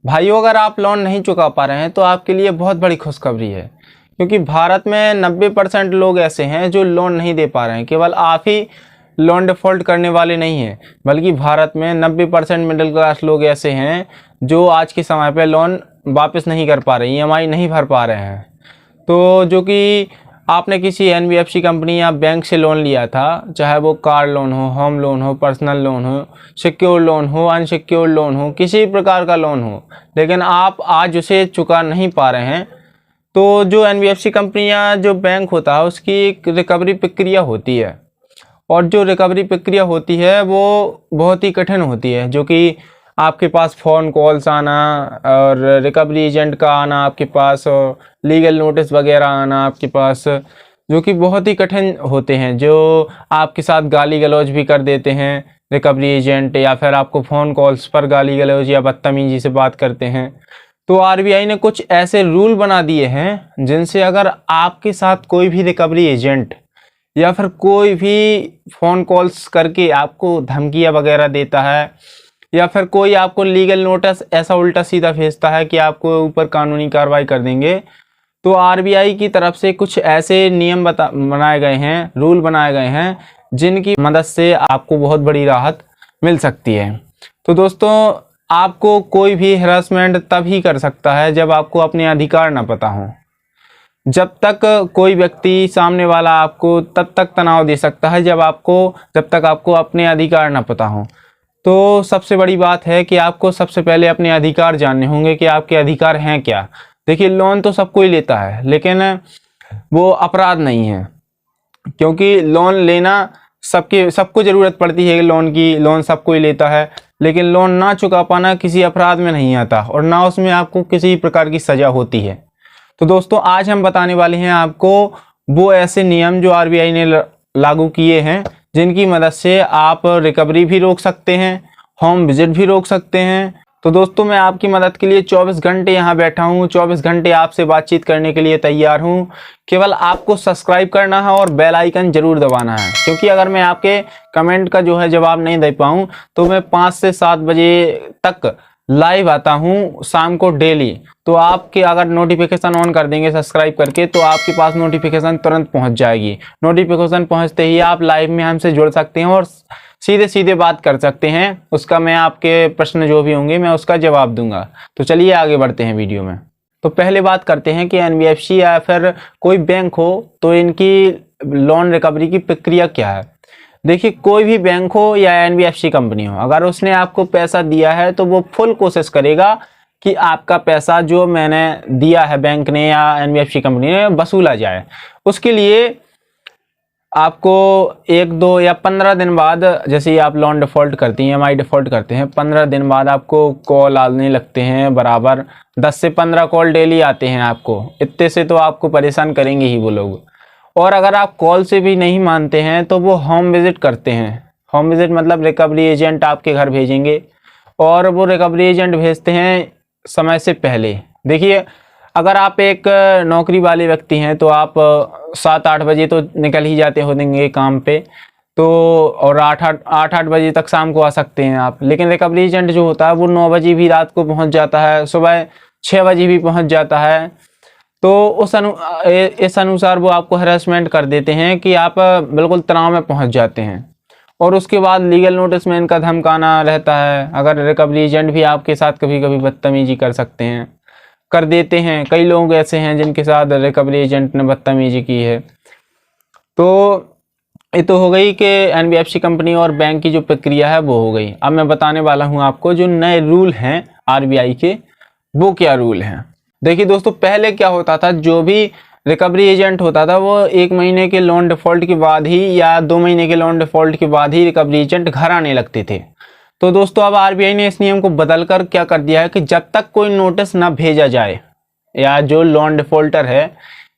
भाइयों, अगर आप लोन नहीं चुका पा रहे हैं तो आपके लिए बहुत बड़ी खुशखबरी है, क्योंकि भारत में 90% लोग ऐसे हैं जो लोन नहीं दे पा रहे हैं। केवल आप ही लोन डिफ़ॉल्ट करने वाले नहीं हैं, बल्कि भारत में 90% मिडिल क्लास लोग ऐसे हैं जो आज के समय पे लोन वापस नहीं कर पा रहे, ईएमआई नहीं भर पा रहे हैं। तो जो कि आपने किसी एनबीएफसी कंपनी या बैंक से लोन लिया था, चाहे वो कार लोन हो, होम लोन हो, पर्सनल लोन हो, सिक्योर लोन हो, अनसिक्योर लोन हो, किसी प्रकार का लोन हो, लेकिन आप आज उसे चुका नहीं पा रहे हैं, तो जो एनबीएफसी कंपनी या जो बैंक होता है उसकी एक रिकवरी प्रक्रिया होती है। और जो रिकवरी प्रक्रिया होती है वो बहुत ही कठिन होती है, जो कि आपके पास फ़ोन कॉल्स आना और रिकवरी एजेंट का आना आपके पास, और लीगल नोटिस वगैरह आना आपके पास, जो कि बहुत ही कठिन होते हैं, जो आपके साथ गाली गलौज भी कर देते हैं रिकवरी एजेंट, या फिर आपको फ़ोन कॉल्स पर गाली गलौज या बदतमीजी से बात करते हैं। तो आरबीआई ने कुछ ऐसे रूल बना दिए हैं जिनसे अगर आपके साथ कोई भी रिकवरी एजेंट या फिर कोई भी फ़ोन कॉल्स करके आपको धमकियां वगैरह देता है, या फिर कोई आपको लीगल नोटिस ऐसा उल्टा सीधा भेजता है कि आपको ऊपर कानूनी कार्रवाई कर देंगे, तो आरबीआई की तरफ से कुछ ऐसे नियम बनाए गए हैं, रूल बनाए गए हैं, जिनकी मदद से आपको बहुत बड़ी राहत मिल सकती है। तो दोस्तों, आपको कोई भी हरासमेंट तभी कर सकता है जब आपको अपने अधिकार ना पता हो। जब तक कोई व्यक्ति सामने वाला आपको तब तक तनाव दे सकता है जब तक आपको अपने अधिकार ना पता हो। तो सबसे बड़ी बात है कि आपको सबसे पहले अपने अधिकार जानने होंगे कि आपके अधिकार हैं क्या। देखिए, लोन तो सबको ही लेता है, लेकिन वो अपराध नहीं है, क्योंकि लोन लेना सबको ज़रूरत पड़ती है लोन की, लोन सबको ही लेता है, लेकिन लोन ना चुका पाना किसी अपराध में नहीं आता, और ना उसमें आपको किसी प्रकार की सज़ा होती है। तो दोस्तों, आज हम बताने वाले हैं आपको वो ऐसे नियम जो आरबीआई ने लागू किए हैं, जिनकी मदद से आप रिकवरी भी रोक सकते हैं, होम विजिट भी रोक सकते हैं। तो दोस्तों, मैं आपकी मदद के लिए 24 घंटे यहाँ बैठा हूँ, 24 घंटे आपसे बातचीत करने के लिए तैयार हूँ। केवल आपको सब्सक्राइब करना है और बेल आइकन जरूर दबाना है, क्योंकि अगर मैं आपके कमेंट का जो है जवाब नहीं दे पाऊँ तो मैं 5 से 7 बजे तक लाइव आता हूँ शाम को डेली। तो आपके अगर नोटिफिकेशन ऑन कर देंगे सब्सक्राइब करके, तो आपके पास नोटिफिकेशन तुरंत पहुँच जाएगी। नोटिफिकेशन पहुँचते ही आप लाइव में हमसे जुड़ सकते हैं और सीधे सीधे बात कर सकते हैं। उसका मैं आपके प्रश्न जो भी होंगे मैं उसका जवाब दूंगा। तो चलिए आगे बढ़ते हैं वीडियो में। तो पहले बात करते हैं कि एनबीएफसी या फिर कोई बैंक हो तो इनकी लोन रिकवरी की प्रक्रिया क्या है। देखिए, कोई भी बैंक हो या एनबीएफसी कंपनी हो, अगर उसने आपको पैसा दिया है तो वो फुल कोशिश करेगा कि आपका पैसा जो मैंने दिया है बैंक ने या एनबीएफसी कंपनी ने वसूला जाए। उसके लिए आपको 1, 2 या 15 दिन बाद, जैसे ही आप लोन डिफ़ॉल्ट करती हैं, ईएमआई डिफ़ॉल्ट करते हैं, 15 दिन बाद आपको कॉल आने लगते हैं। बराबर 10 से 15 कॉल डेली आते हैं आपको। इतने से तो आपको परेशान करेंगे ही वो लोग। और अगर आप कॉल से भी नहीं मानते हैं तो वो होम विजिट करते हैं। होम विजिट मतलब रिकवरी एजेंट आपके घर भेजेंगे, और वो रिकवरी एजेंट भेजते हैं समय से पहले। देखिए, अगर आप एक नौकरी वाले व्यक्ति हैं तो आप 7-8 बजे तो निकल ही जाते होंगे काम पे, तो और 8 बजे तक शाम को आ सकते हैं आप। लेकिन रिकवरी एजेंट जो होता है वो 9 बजे भी रात को पहुंच जाता है, सुबह 6 बजे भी पहुंच जाता है। तो इस अनुसार वो आपको हरासमेंट कर देते हैं कि आप बिल्कुल तनाव में पहुंच जाते हैं। और उसके बाद लीगल नोटिस में इनका धमकाना रहता है। अगर रिकवरी एजेंट भी आपके साथ कभी कभी बदतमीजी कर देते हैं। कई लोग ऐसे हैं जिनके साथ रिकवरी एजेंट ने बदतमीजी की है। तो ये तो हो गई कि एनबीएफसी कंपनी और बैंक की जो प्रक्रिया है वो हो गई। अब मैं बताने वाला हूं आपको जो नए रूल हैं आरबीआई के, वो क्या रूल हैं। देखिए दोस्तों, पहले क्या होता था, जो भी रिकवरी एजेंट होता था वो 1 महीने के लोन डिफ़ॉल्ट के बाद ही या 2 महीने के लोन डिफ़ॉल्ट के बाद ही रिकवरी एजेंट घर आने लगते थे। तो दोस्तों, अब आरबीआई ने इस नियम को बदलकर क्या कर दिया है कि जब तक कोई नोटिस ना भेजा जाए, या जो लोन डिफ़ॉल्टर है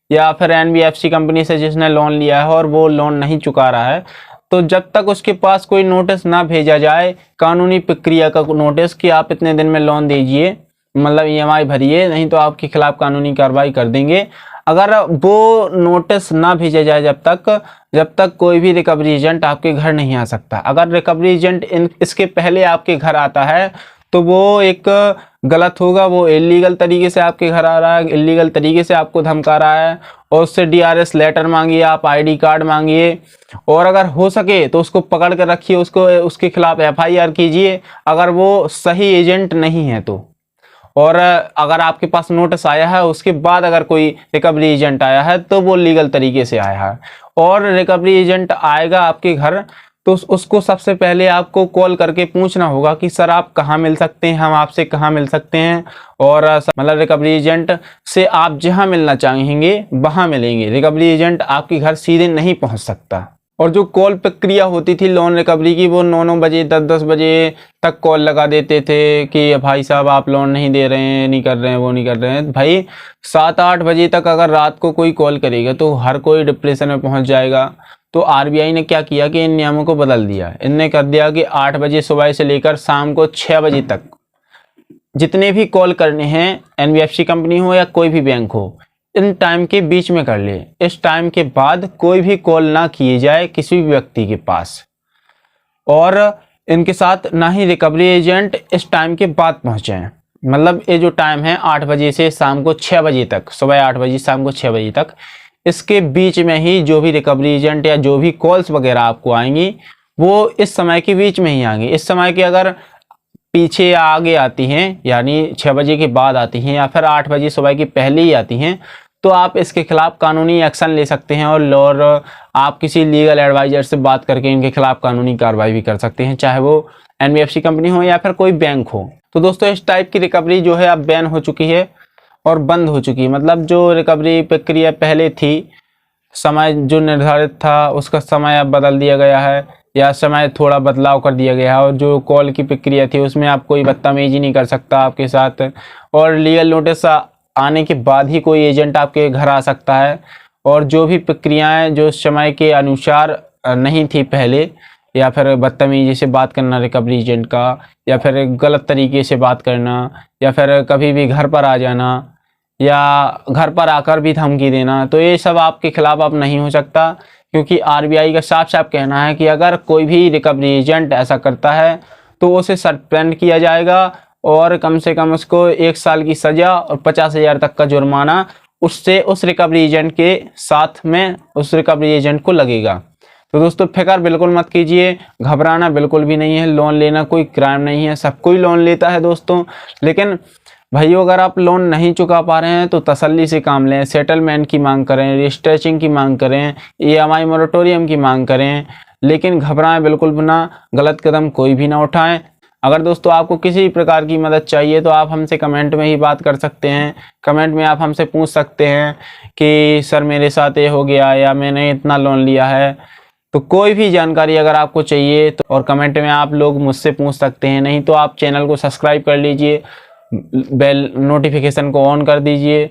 या फिर एनबीएफसी कंपनी से जिसने लोन लिया है और वो लोन नहीं चुका रहा है, तो जब तक उसके पास कोई नोटिस ना भेजा जाए, कानूनी प्रक्रिया का नोटिस कि आप इतने दिन में लोन दीजिए, मतलब ईएमआई भरिए, नहीं तो आपके खिलाफ कानूनी कार्रवाई कर देंगे। अगर वो नोटिस ना भेजा जाए जब तक कोई भी रिकवरी एजेंट आपके घर नहीं आ सकता। अगर रिकवरी एजेंट इसके पहले आपके घर आता है तो वो एक गलत होगा। वो इलीगल तरीके से आपके घर आ रहा है, इलीगल तरीके से आपको धमका रहा है, और उससे DRS लेटर मांगिए, आप ID कार्ड मांगिए, और अगर हो सके तो उसको पकड़ कर रखिए, उसके खिलाफ FIR कीजिए अगर वो सही एजेंट नहीं है तो। और अगर आपके पास नोटिस आया है उसके बाद अगर कोई रिकवरी एजेंट आया है तो वो लीगल तरीके से आया है। और रिकवरी एजेंट आएगा आपके घर तो उसको सबसे पहले आपको कॉल करके पूछना होगा कि सर आप कहाँ मिल सकते हैं, हम आपसे कहाँ मिल सकते हैं। और मतलब रिकवरी एजेंट से आप जहाँ मिलना चाहेंगे वहाँ मिलेंगे। रिकवरी एजेंट आपके घर सीधे नहीं पहुँच सकता। और जो कॉल प्रक्रिया होती थी लोन रिकवरी की, वो 9-9 बजे 10-10 बजे तक कॉल लगा देते थे कि भाई साहब आप लोन नहीं दे रहे हैं, नहीं कर रहे हैं, वो नहीं कर रहे हैं। भाई 7-8 बजे तक अगर रात को कोई कॉल करेगा तो हर कोई डिप्रेशन में पहुंच जाएगा। तो RBI ने क्या किया कि इन नियमों को बदल दिया। इनने कर दिया कि 8 बजे सुबह से लेकर शाम को 6 बजे तक जितने भी कॉल करने हैं, NBFC कंपनी हो या कोई भी बैंक हो, इन टाइम के बीच में कर ले। इस टाइम के बाद कोई भी कॉल ना किए जाए किसी भी व्यक्ति के पास, और इनके साथ ना ही रिकवरी एजेंट इस टाइम के बाद पहुंचे। मतलब ये जो टाइम है 8 बजे से शाम को 6 बजे तक, सुबह 8 बजे शाम को 6 बजे तक, इसके बीच में ही जो भी रिकवरी एजेंट या जो भी कॉल्स वगैरह आपको आएंगी वो इस समय के बीच में ही आएंगी। इस समय के अगर पीछे या आगे आती हैं, यानी 6 बजे के बाद आती हैं या फिर 8 बजे सुबह के पहले ही आती हैं, तो आप इसके खिलाफ कानूनी एक्शन ले सकते हैं। और आप किसी लीगल एडवाइजर से बात करके इनके खिलाफ कानूनी कार्रवाई भी कर सकते हैं, चाहे वो NBFC कंपनी हो या फिर कोई बैंक हो। तो दोस्तों इस टाइप की रिकवरी जो है अब बैन हो चुकी है और बंद हो चुकी है। मतलब जो रिकवरी प्रक्रिया पहले थी, समय जो निर्धारित था उसका समय अब बदल दिया गया है, या समय थोड़ा बदलाव कर दिया गया है। और जो कॉल की प्रक्रिया थी उसमें आप कोई बदतमीजी नहीं कर सकता आपके साथ, और लीगल नोटिस आने के बाद ही कोई एजेंट आपके घर आ सकता है। और जो भी प्रक्रियाएं जो समय के अनुसार नहीं थी पहले, या फिर बदतमीजी से बात करना रिकवरी एजेंट का, या फिर गलत तरीके से बात करना, या फिर कभी भी घर पर आ जाना, या घर पर आकर भी धमकी देना, तो ये सब आपके खिलाफ अब नहीं हो सकता। क्योंकि RBI का साफ साफ कहना है कि अगर कोई भी रिकवरी एजेंट ऐसा करता है तो उसे सस्पेंड किया जाएगा, और कम से कम उसको 1 साल की सजा और 50,000 तक का जुर्माना उससे उस रिकवरी एजेंट के साथ में उस रिकवरी एजेंट को लगेगा। तो दोस्तों फिक्र बिल्कुल मत कीजिए, घबराना बिल्कुल भी नहीं है। लोन लेना कोई क्राइम नहीं है, सब कोई लोन लेता है दोस्तों। लेकिन भाइयों अगर आप लोन नहीं चुका पा रहे हैं तो तसल्ली से काम लें, सेटलमेंट की मांग करें, रिस्ट्रेचिंग की मांग करें, EMI मोरेटोरियम की मांग करें, लेकिन घबराएं बिल्कुल भी ना, गलत कदम कोई भी ना उठाएं। अगर दोस्तों आपको किसी प्रकार की मदद चाहिए तो आप हमसे कमेंट में ही बात कर सकते हैं। कमेंट में आप हमसे पूछ सकते हैं कि सर मेरे साथ ये हो गया, या मैंने इतना लोन लिया है। तो कोई भी जानकारी अगर आपको चाहिए तो और कमेंट में आप लोग मुझसे पूछ सकते हैं। नहीं तो आप चैनल को सब्सक्राइब कर लीजिए, बेल नोटिफिकेशन को ऑन कर दीजिए,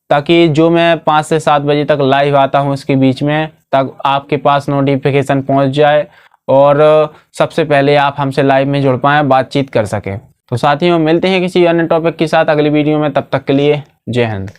ताकि जो मैं 5 से 7 बजे तक लाइव आता हूँ इसके बीच में, तक आपके पास नोटिफिकेशन पहुँच जाए और सबसे पहले आप हमसे लाइव में जुड़ पाएँ, बातचीत कर सकें। तो साथियों मिलते हैं किसी अन्य टॉपिक के साथ अगली वीडियो में, तब तक के लिए जय हिंद।